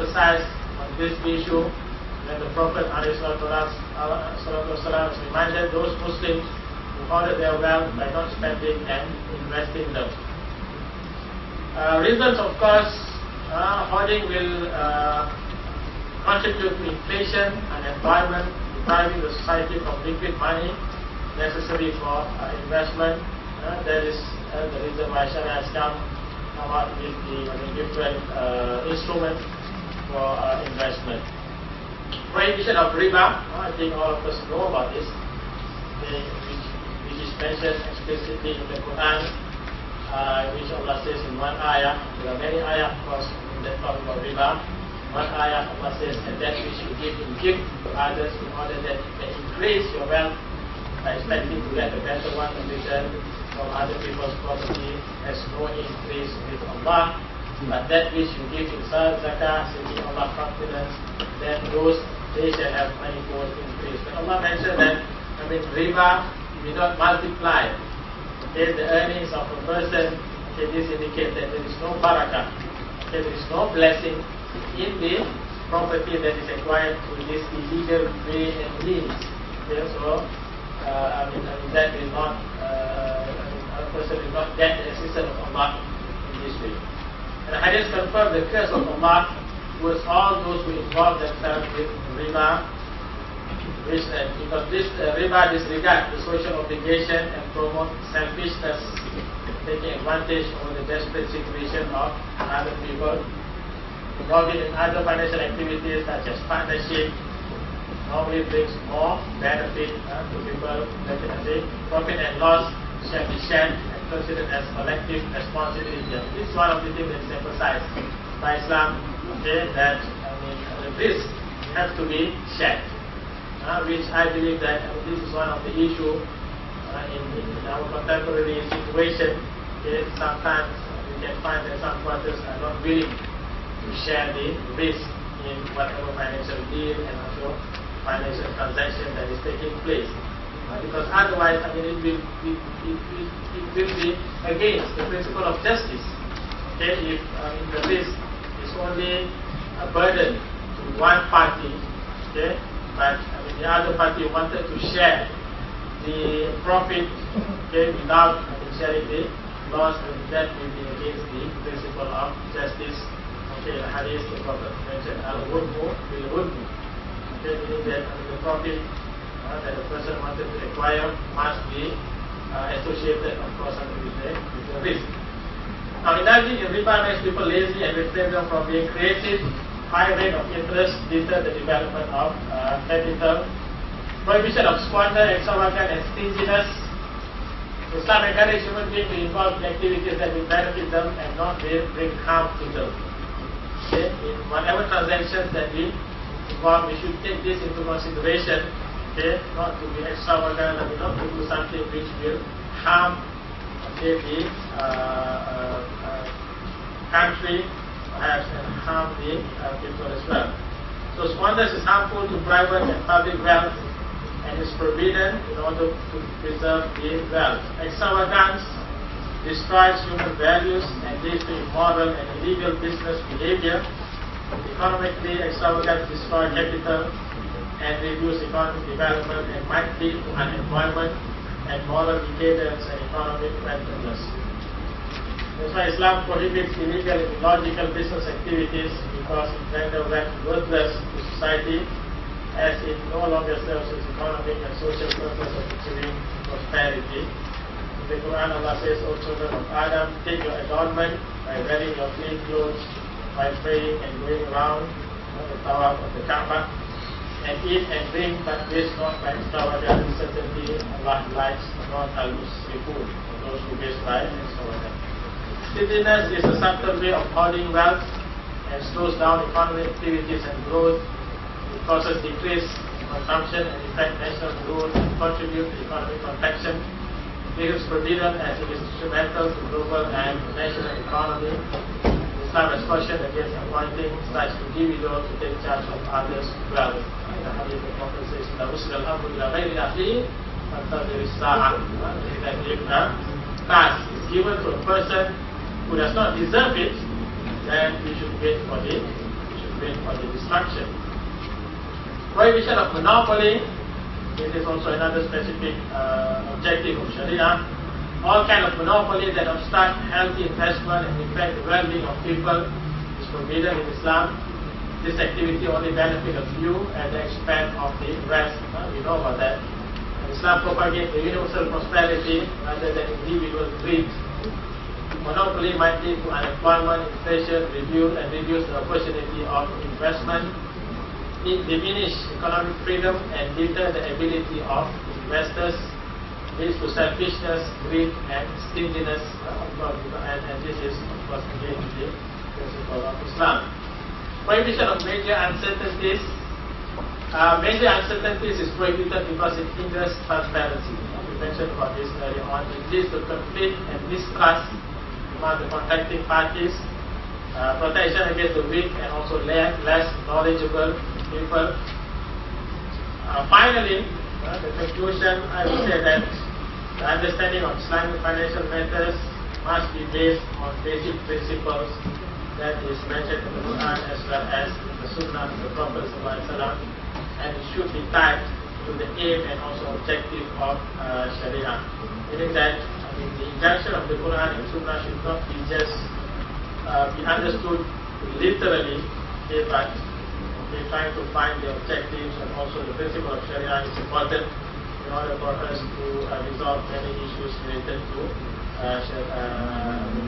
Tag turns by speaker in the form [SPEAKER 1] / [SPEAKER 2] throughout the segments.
[SPEAKER 1] emphasized on this issue when the Prophet ﷺ reminded those Muslims to hoard their wealth by not spending and investing them. Reasons, of course, hoarding will contribute to inflation and employment, depriving the society of liquid money necessary for investment. That is the reason why Shariah has come out with the different instruments for investment. Prohibition of riba, I think all of us know about this, which is mentioned explicitly in the Quran, which Allah says in one ayah. There are many ayah, of course, that talk about riba. One ayah, Allah says, and that which you give in gift to others in order that you can increase your wealth by expecting to get a better one in return from other people's property has no increase with Allah. But that which you give in salat, zakah, seeking Allah confidence, then those they shall have manifold increase. But Allah mentioned that, riba will not multiply. Okay, the earnings of a person, this indicates that there is no barakah. Okay, there is no blessing in the property that is acquired through this illegal way and means. Okay, so that will not, a person will not get the assistance of Allah in this way. And the hadith confirmed the curse of Allah towards all those who involve themselves with riba, because this riba disregards the social obligation and promote selfishness, taking advantage of the desperate situation of other people. Involving in other financial activities such as partnership normally brings more benefit to people. Definitely, profit and loss shall be shared and considered as collective responsibility. This is one of the things that is emphasized by Islam. Okay, that the risk has to be shared, which I believe that this is one of the issues in our contemporary situation. Okay, sometimes we can find that some quarters are not willing to share the risk in whatever financial deal and also financial transaction that is taking place, because otherwise, it will be against the principle of justice. Okay, if the risk is only a burden to one party, okay, but the other party wanted to share the profit, okay, without sharing the loss, that will be against the principle of justice. Okay, the hadith, the Prophet mentioned al-wudmu bil-wudmu. Okay, meaning that the profit that a person wanted to acquire must be associated, of course, with the risk. Now, indulging in riba makes people lazy and refrain them from being creative. High rate of interest deter the development of capital. Prohibition of squander, extravagance, and stinginess. Islam encourages human beings to involve in activities that will benefit them and not bring harm to them. Okay? In whatever transactions that we involve, we should take this into consideration. Okay? Not to be extravagant, not to do something which will harm, okay, the country, perhaps, and harm the people as well. So squanders is harmful to private and public wealth and is forbidden in order to preserve the wealth. Extravagance destroys human values and leads to immoral and illegal business behavior. Economically, extravagance destroys capital and reduce economic development and might lead to unemployment and moral decadence and economic wretchedness. That's why Islam prohibits illegal and illogical business activities, because it renders wealth worthless to society, as it no longer serves its economic and social purpose of achieving prosperity. In the Quran, Allah says, O children of Adam, take your adornment by wearing your clean clothes, by praying and going around the tawaf of the Kaaba, and eat and drink, but waste not by extravagance. Certainly, Allah likes non-al-musrifun, those who waste by extravagance. Stinginess is a subtle way of hoarding wealth and slows down economic activities and growth. It causes decreased consumption and affects national growth and contributes to economic contraction. It is forbidden as it is instrumental to global and national economy. Islam has cautioned against appointing such individuals to take charge of others' wealth. The hadith of the Prophet says, "La usra al-amru ila ghayri akhihi, fantadhir as-sa'a." That if a task is given to a person who does not deserve it, then we should wait for for the destruction. Prohibition of monopoly. This is also another specific objective of Sharia. All kind of monopoly that obstruct healthy investment and affect the well-being of people is forbidden in Islam. This activity only benefits a few at the expense of the rest. We know about that. Islam propagates the universal prosperity rather than individual greed. Monopoly might lead to unemployment, inflation, reduce the opportunity of investment, diminish economic freedom, and deter the ability of investors, leads to selfishness, greed, and stinginess. And this is, of course, again the principle of Islam. Prohibition of major uncertainties. Major uncertainties is prohibited because it hinders transparency. We mentioned about this earlier on. It leads to conflict and mistrust among the contracting parties, protection against the weak and also less knowledgeable people. Finally, the conclusion, I would say that the understanding of Islamic financial matters must be based on basic principles that is mentioned in the Quran as well as in the Sunnah of the Prophet ﷺ, and it should be tied to the aim and also objective of Sharia. Meaning that the injunction of the Quran and Sunnah should not be just be understood literally, but trying to find the objectives and also the principle of Sharia is important in order for us to resolve many issues related to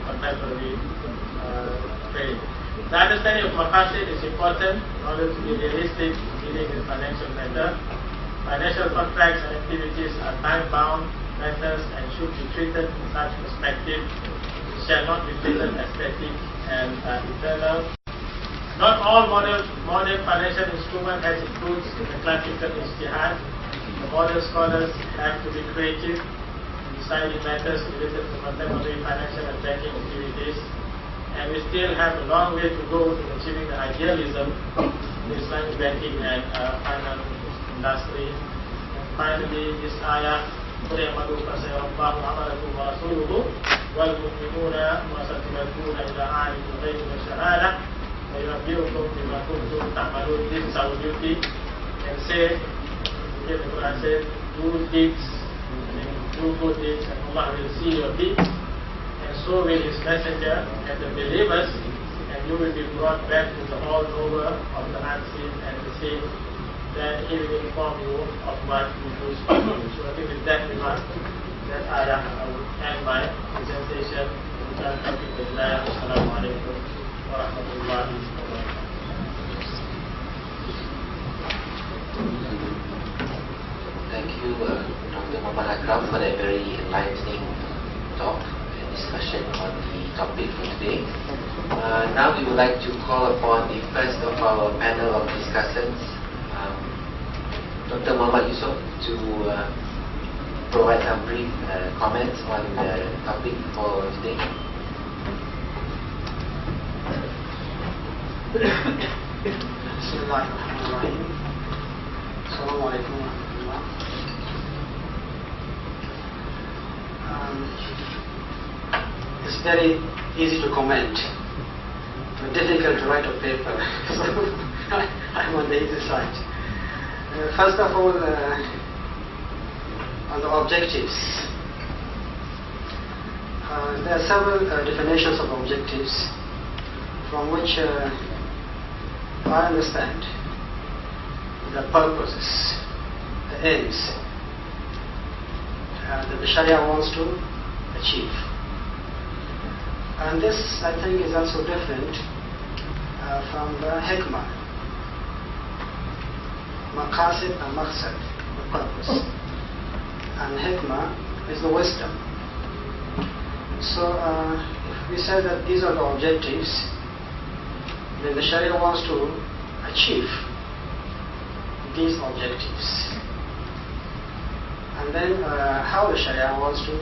[SPEAKER 1] contemporary trade. The understanding of maqasid is important in order to be realistic in dealing with financial matters. Financial contracts and activities are time-bound matters and should be treated in such perspective. It shall not be treated as static and eternal. Not all modern financial instrument has its roots in the classical ijtihad. The modern scholars have to be creative in deciding matters related to contemporary financial and banking activities, and we still have a long way to go in achieving the idealism in the Islamic banking and finance industry. And finally, this ayah, قُلْ اعْمَلُوا فَسَيَرَى اللَّهُ عَمَلَكُمْ وَرَسُولُهُ وَالْمُؤْمِنُونَ وَسَتُوَفُّونَ إِلَى عَالِمِ الْغَيْبِ وَالشَّهَادَةِ وَيُنَبِّئُكُم بِمَا كُنتُمْ تَعْمَلُونَ. This is our duty, and say, the Quran says, do deeds, do good deeds, and Allah will see your deeds, and so will His Messenger and the believers, and you will be brought back to the all-knower of the unseen and the seen. Then He will inform you of what you do. So I think with that remark, that ayah, I will end my presentation. Assalamu alaikum wa rahmatullahi wa barakatuh.
[SPEAKER 2] Thank you, Dr. Mohamad Akram, for that very enlightening talk and discussion on the topic for today. Now we would like to call upon the first of our panel of discussants, Dr. Mohamad Yusuf, to provide some brief comments on the topic for today.
[SPEAKER 3] Bismillahirrahmanirrahim. Assalamu alaikum wa rahmatullah. It's very easy to comment, but difficult to write a paper. So I'm on the easy side. First of all, on the objectives. There are several definitions of objectives from which I understand the purposes, the ends that the Sharia wants to achieve. And this, I think, is also different from the hikmah. Maqasid and maqsad, the purpose. And hikmah is the wisdom. So if we say that these are the objectives, then the Sharia wants to achieve these objectives. And then how the Sharia wants to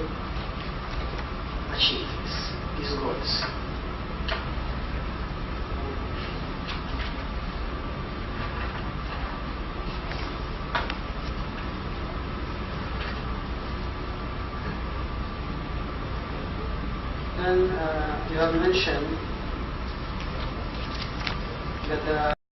[SPEAKER 3] achieve these goals. Then you have mentioned that